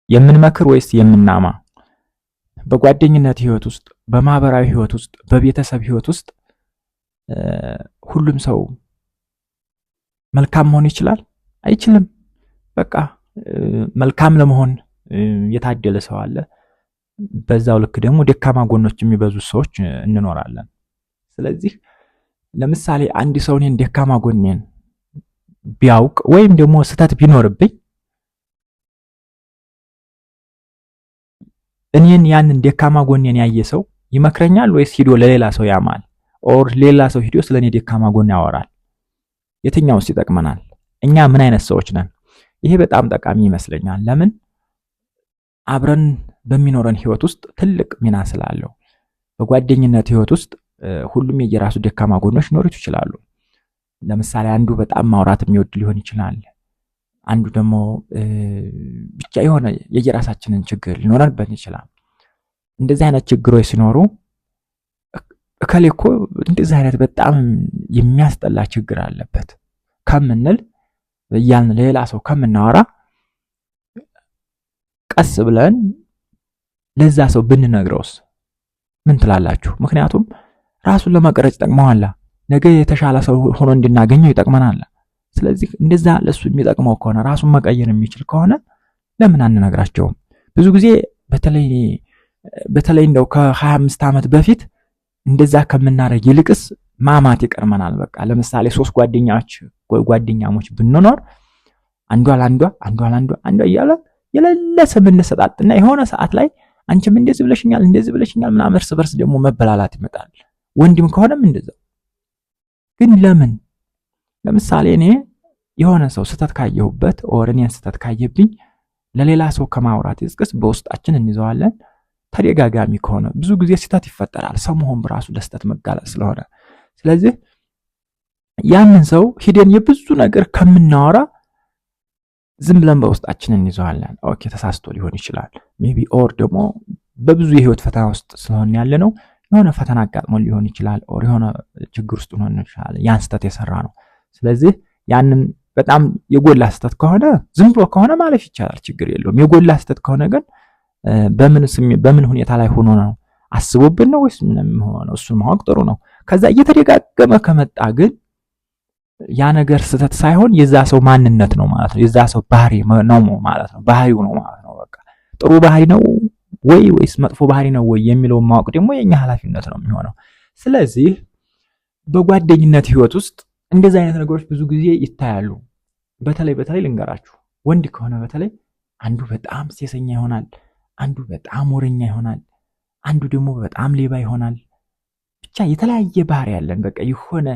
የምንመክር ወይስ የምናማ? በጓደኝነት ህይወት ውስጥ፣ በማህበራዊ ህይወት ውስጥ፣ በቤተሰብ ህይወት ውስጥ ሁሉም ሰው መልካም መሆን ይችላል? አይችልም። በቃ መልካም ለመሆን የታደለ ሰው አለ። በዛው ልክ ደግሞ ደካማ ጎኖች የሚበዙ ሰዎች እንኖራለን። ስለዚህ ለምሳሌ አንድ ሰው እኔን ደካማ ጎኔን ቢያውቅ ወይም ደግሞ ስህተት ቢኖርብኝ እኔን ያንን ደካማ ጎኔን ያየ ሰው ይመክረኛል ወይስ ሂዶ ለሌላ ሰው ያማል? ኦር ሌላ ሰው ሂዶ ስለኔ ደካማ ጎን ያወራል? የትኛውስ ይጠቅመናል? እኛ ምን አይነት ሰዎች ነን? ይሄ በጣም ጠቃሚ ይመስለኛል። ለምን አብረን በሚኖረን ህይወት ውስጥ ትልቅ ሚና ስላለው። በጓደኝነት ህይወት ውስጥ ሁሉም የየራሱ ደካማ ጎኖች ሊኖሩት ይችላሉ። ለምሳሌ አንዱ በጣም ማውራት የሚወድ ሊሆን ይችላል። አንዱ ደግሞ ብቻ የሆነ የየራሳችንን ችግር ሊኖርበት ይችላል። እንደዚህ አይነት ችግሮች ሲኖሩ እከሌ እኮ እንደዚህ አይነት በጣም የሚያስጠላ ችግር አለበት ከምንል እያልን ሌላ ሰው ከምናወራ ቀስ ብለን ለዛ ሰው ብንነግረውስ ምን ትላላችሁ? ምክንያቱም ራሱን ለመቅረጽ ይጠቅመዋል። ነገ የተሻለ ሰው ሆኖ እንድናገኘው ይጠቅመናል። ስለዚህ እንደዛ ለሱ የሚጠቅመው ከሆነ ራሱን መቀየር የሚችል ከሆነ ለምን አንነግራቸውም? ብዙ ጊዜ በተለይ እንደው ከ25 ዓመት በፊት እንደዛ ከምናረግ ይልቅስ ማማት ይቀርመናል። በቃ ለምሳሌ 3 ጓደኛሞች ብንኖር አንዷ ላንዷ እያለ የሌለ ስም እንሰጣጥና የሆነ ሰዓት ላይ አንቺም እንደዚህ ብለሽኛል ምናምን እርስ በርስ ደግሞ መበላላት ይመጣል። ወንድም ከሆነም እንደዛው። ግን ለምን ለምሳሌ እኔ የሆነ ሰው ስህተት ካየሁበት ኦር እኔን ስህተት ካየብኝ ለሌላ ሰው ከማውራት ይልቅስ በውስጣችን እንይዘዋለን። ተደጋጋሚ ከሆነ ብዙ ጊዜ ስህተት ይፈጠራል። ሰው መሆን በራሱ ለስህተት መጋለጥ ስለሆነ ስለዚህ ያንን ሰው ሂደን የብዙ ነገር ከምናወራ ዝም ብለን በውስጣችን እንይዘዋለን። ኦኬ ተሳስቶ ሊሆን ይችላል ሜቢ ኦር ደግሞ በብዙ የህይወት ፈተና ውስጥ ስለሆነ ያለ ነው የሆነ ፈተና አጋጥሞን ሊሆን ይችላል ኦር የሆነ ችግር ውስጥ ሆኖ ይችላል ያን ስህተት የሰራ ነው። ስለዚህ ያንን በጣም የጎላ ስህተት ከሆነ ዝም ብሎ ከሆነ ማለፍ ይቻላል፣ ችግር የለውም። የጎላ ስህተት ከሆነ ግን በምን ሁኔታ ላይ ሆኖ ነው አስቦብን ነው ወይስ ምንም ሆኖ ነው? እሱን ማወቅ ጥሩ ነው። ከዛ እየተደጋገመ ከመጣ ግን ያ ነገር ስህተት ሳይሆን የዛ ሰው ማንነት ነው ማለት ነው። የዛ ሰው ባህሪ ነው ማለት ነው። ባህሪው ነው ማለት ነው። በቃ ጥሩ ባህሪ ነው ወይስ መጥፎ ባህሪ ነው የሚለውን ማወቅ ደግሞ የኛ ኃላፊነት ነው የሚሆነው። ስለዚህ በጓደኝነት ህይወት ውስጥ እንደዚህ አይነት ነገሮች ብዙ ጊዜ ይታያሉ። በተለይ ልንገራችሁ፣ ወንድ ከሆነ በተለይ አንዱ በጣም ሴሰኛ ይሆናል፣ አንዱ በጣም ወረኛ ይሆናል፣ አንዱ ደግሞ በጣም ሌባ ይሆናል። ብቻ የተለያየ ባህሪ ያለን በቃ የሆነ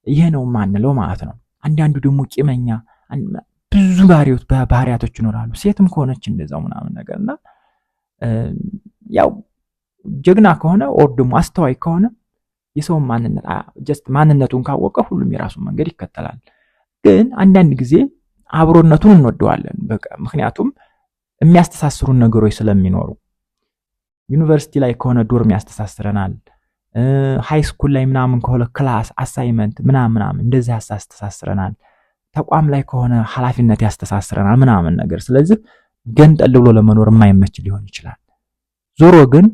ይሄ ነው ማንለው ማለት ነው። አንዳንዱ ደግሞ ቂመኛ፣ ብዙ ባህሪያቶች ይኖራሉ። ሴትም ከሆነች እንደዛው ምናምን ነገርና ያው ጀግና ከሆነ ኦር ደግሞ አስተዋይ ከሆነ የሰው ማንነቱን ካወቀ ሁሉም የራሱን መንገድ ይከተላል። ግን አንዳንድ ጊዜ አብሮነቱን እንወደዋለን በቃ ምክንያቱም የሚያስተሳስሩን ነገሮች ስለሚኖሩ። ዩኒቨርሲቲ ላይ ከሆነ ዶርም ያስተሳስረናል፣ ሃይ ስኩል ላይ ምናምን ከሆነ ክላስ አሳይመንት ምናምን እንደዚህ ያስተሳስረናል፣ ተቋም ላይ ከሆነ ኃላፊነት ያስተሳስረናል ምናምን ነገር። ስለዚህ ገንጠል ብሎ ለመኖር የማይመች ሊሆን ይችላል። ዞሮ ግን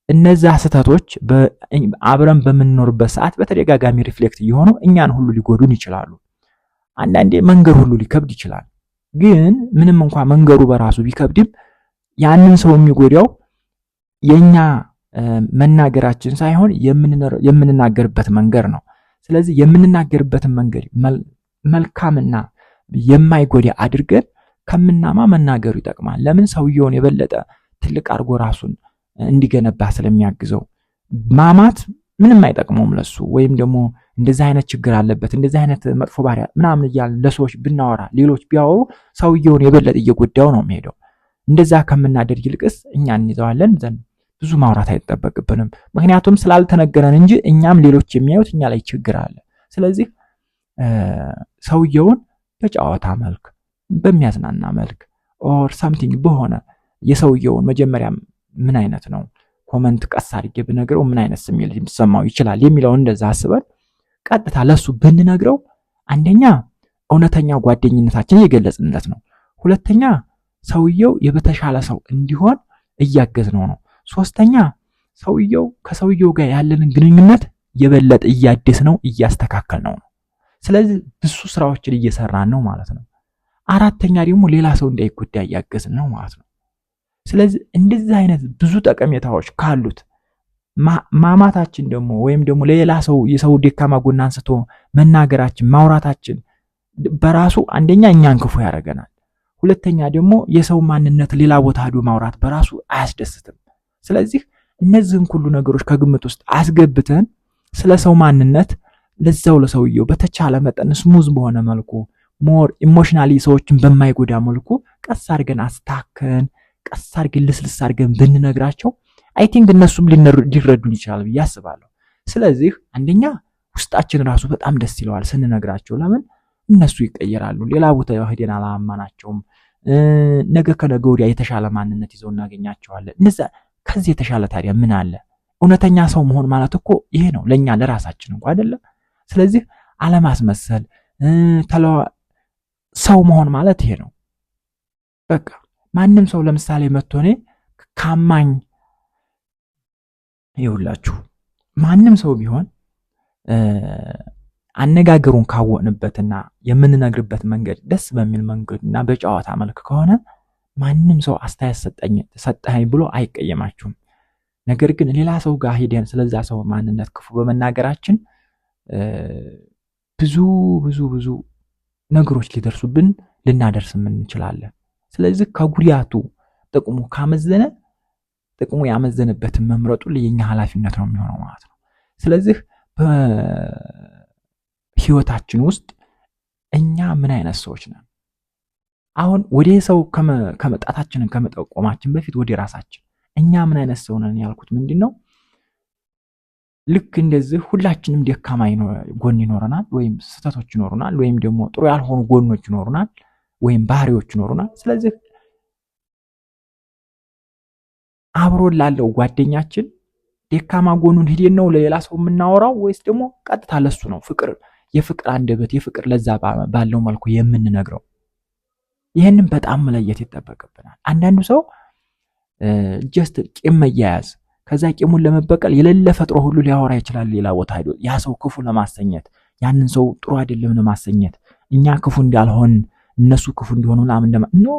እነዛ ስህተቶች አብረን በምንኖርበት ሰዓት በተደጋጋሚ ሪፍሌክት እየሆኑ እኛን ሁሉ ሊጎዱን ይችላሉ። አንዳንዴ መንገድ ሁሉ ሊከብድ ይችላል። ግን ምንም እንኳን መንገዱ በራሱ ቢከብድም ያንን ሰው የሚጎዳው የኛ መናገራችን ሳይሆን የምንናገርበት መንገድ ነው። ስለዚህ የምንናገርበትን መንገድ መልካምና የማይጎዳ አድርገን ከምናማ መናገሩ ይጠቅማል። ለምን ሰውየውን የበለጠ ትልቅ አድርጎ ራሱን እንዲገነባ ስለሚያግዘው። ማማት ምንም አይጠቅመውም ለሱ። ወይም ደግሞ እንደዚህ አይነት ችግር አለበት እንደዚህ አይነት መጥፎ ባህሪ ምናምን እያልን ለሰዎች ብናወራ ሌሎች ቢያወሩ ሰውየውን የበለጠ እየጎዳው ነው የሚሄደው። እንደዛ ከምናደርግ ይልቅስ እኛ እንይዘዋለን ዘንድ ብዙ ማውራት አይጠበቅብንም። ምክንያቱም ስላልተነገረን እንጂ እኛም ሌሎች የሚያዩት እኛ ላይ ችግር አለ። ስለዚህ ሰውየውን በጨዋታ መልክ በሚያዝናና መልክ ኦር ሳምቲንግ በሆነ የሰውየውን መጀመሪያ ምን አይነት ነው ኮመንት ቀስ አድርጌ ብነግረው ምን አይነት ስሜት ሊሰማው ይችላል የሚለውን እንደዛ አስበን ቀጥታ ለሱ ብንነግረው አንደኛ እውነተኛ ጓደኝነታችን የገለጽንለት ነው። ሁለተኛ ሰውየው የተሻለ ሰው እንዲሆን እያገዝነው ነው። ሶስተኛ ሰውየው ከሰውየው ጋር ያለንን ግንኙነት የበለጠ እያደስነው እያስተካከልነው ነው። ስለዚህ ብዙ ስራዎችን እየሰራን ነው ማለት ነው። አራተኛ ደግሞ ሌላ ሰው እንዳይጎዳ እያገዝን ነው ማለት ነው። ስለዚህ እንደዚህ አይነት ብዙ ጠቀሜታዎች ካሉት ማማታችን ደግሞ ወይም ደግሞ ለሌላ ሰው የሰው ደካማ ጎን አንስቶ መናገራችን ማውራታችን በራሱ አንደኛ እኛን ክፉ ያደርገናል። ሁለተኛ ደግሞ የሰው ማንነት ሌላ ቦታ ሄዶ ማውራት በራሱ አያስደስትም። ስለዚህ እነዚህን ሁሉ ነገሮች ከግምት ውስጥ አስገብተን ስለ ሰው ማንነት ለዛው ለሰውየው በተቻለ መጠን ስሙዝ በሆነ መልኩ ሞር ኢሞሽናሊ ሰዎችን በማይጎዳ መልኩ ቀስ አድርገን አስታከን ቀስ አድርገን ልስልስ አድርገን ብንነግራቸው አይ ቲንክ እነሱም ሊረዱን ይችላል ብዬ አስባለሁ። ስለዚህ አንደኛ ውስጣችን ራሱ በጣም ደስ ይለዋል ስንነግራቸው። ለምን እነሱ ይቀየራሉ። ሌላ ቦታ ሄደን አላማናቸውም። ነገ ከነገ ወዲያ የተሻለ ማንነት ይዘው እናገኛቸዋለን። እነዛ ከዚህ የተሻለ ታዲያ ምን አለ? እውነተኛ ሰው መሆን ማለት እኮ ይሄ ነው ለኛ ለራሳችን እንኳን አይደለም። ስለዚህ አለማስመሰል ሰው መሆን ማለት ይሄ ነው። በቃ ማንም ሰው ለምሳሌ መጥቶ እኔ ካማኝ ይውላችሁ ማንም ሰው ቢሆን አነጋገሩን ካወቅንበትና የምንነግርበት መንገድ ደስ በሚል መንገድና በጨዋታ መልክ ከሆነ ማንም ሰው አስተያየት ሰጠኸኝ ብሎ አይቀየማችሁም። ነገር ግን ሌላ ሰው ጋር ሄደን ስለዛ ሰው ማንነት ክፉ በመናገራችን ብዙ ብዙ ብዙ ነገሮች ሊደርሱብን ልናደርስም እንችላለን። ስለዚህ ከጉዳቱ ጥቅሙ ካመዘነ ጥቅሙ ያመዘነበትን መምረጡ የኛ ኃላፊነት ነው የሚሆነው ማለት ነው። ስለዚህ በህይወታችን ውስጥ እኛ ምን አይነት ሰዎች ነን? አሁን ወደ ሰው ከመጣታችንን ከመጠቆማችን በፊት ወደ ራሳችን እኛ ምን አይነት ሰው ነን ያልኩት ምንድነው? ልክ እንደዚህ ሁላችንም ደካማ ጎን ይኖረናል፣ ወይም ስህተቶች ይኖሩናል፣ ወይም ደግሞ ጥሩ ያልሆኑ ጎኖች ይኖሩናል፣ ወይም ባህሪዎች ይኖሩናል። ስለዚህ አብሮን ላለው ጓደኛችን ደካማ ጎኑን ሄደን ነው ለሌላ ሰው የምናወራው ወይስ ደግሞ ቀጥታ ለሱ ነው የፍቅር አንደበት የፍቅር ለዛ ባለው መልኩ የምንነግረው? ይሄንን በጣም መለየት ይጠበቅብናል። አንዳንዱ ሰው ጀስት ቂም መያያዝ ከዛ ቂሙን ለመበቀል የሌለ ፈጥሮ ሁሉ ሊያወራ ይችላል። ሌላ ቦታ ሄዶ ያ ሰው ክፉ ለማሰኘት ያንን ሰው ጥሩ አይደለም ለማሰኘት እኛ ክፉ እንዳልሆን እነሱ ክፉ እንዲሆኑ ነው።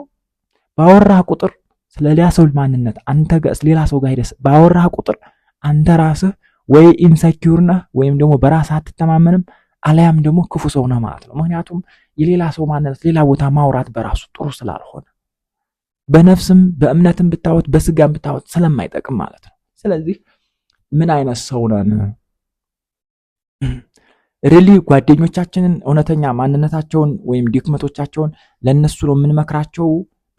ባወራህ ቁጥር ስለሌላ ሰው ማንነት አንተ ጋር ሌላ ሰው ጋር ሄደህ ባወራህ ቁጥር አንተ ራስህ ወይ ኢንሰኪዩር ነህ ወይም ደግሞ በራስህ አትተማመንም፣ አለያም ደግሞ ክፉ ሰው ነህ ማለት ነው። ምክንያቱም የሌላ ሰው ማንነት ሌላ ቦታ ማውራት በራሱ ጥሩ ስላልሆነ በነፍስም በእምነትም ብታወት በስጋም ብታወት ስለማይጠቅም ማለት ነው። ስለዚህ ምን አይነት ሰው ነን? ሪሊ ጓደኞቻችንን እውነተኛ ማንነታቸውን ወይም ድክመቶቻቸውን ለነሱ ነው የምንመክራቸው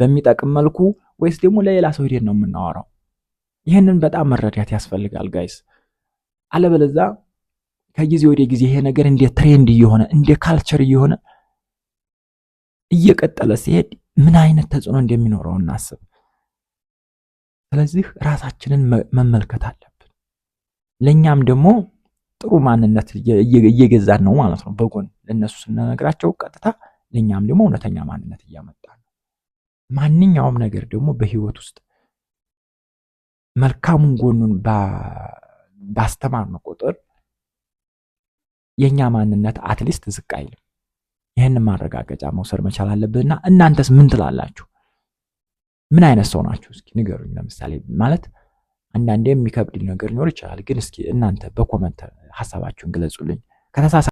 በሚጠቅም መልኩ ወይስ ደግሞ ለሌላ ሰው ሄደን ነው የምናወራው? ይህንን በጣም መረዳት ያስፈልጋል ጋይስ። አለበለዛ ከጊዜ ወደ ጊዜ ይሄ ነገር እንደ ትሬንድ እየሆነ እንደ ካልቸር እየሆነ እየቀጠለ ሲሄድ ምን አይነት ተጽዕኖ እንደሚኖረው እናስብ። ስለዚህ ራሳችንን መመልከት አለብን። ለኛም ደግሞ ጥሩ ማንነት እየገዛን ነው ማለት ነው። በጎን ለነሱ ስንነግራቸው ቀጥታ ለኛም ደግሞ እውነተኛ ማንነት እያመጣን ነው። ማንኛውም ነገር ደግሞ በህይወት ውስጥ መልካሙን ጎኑን ባስተማርነው ቁጥር የኛ ማንነት አትሊስት ዝቅ አይልም። ይሄንን ማረጋገጫ መውሰድ መቻል አለብንና እናንተስ ምን ትላላችሁ? ምን አይነት ሰው ናችሁ? እስኪ ንገሩኝ። ለምሳሌ ማለት አንዳንዴ የሚከብድ ነገር ሊኖር ይችላል፣ ግን እስኪ እናንተ በኮመንት ሐሳባችሁን ግለጹልኝ። ከተሳሳ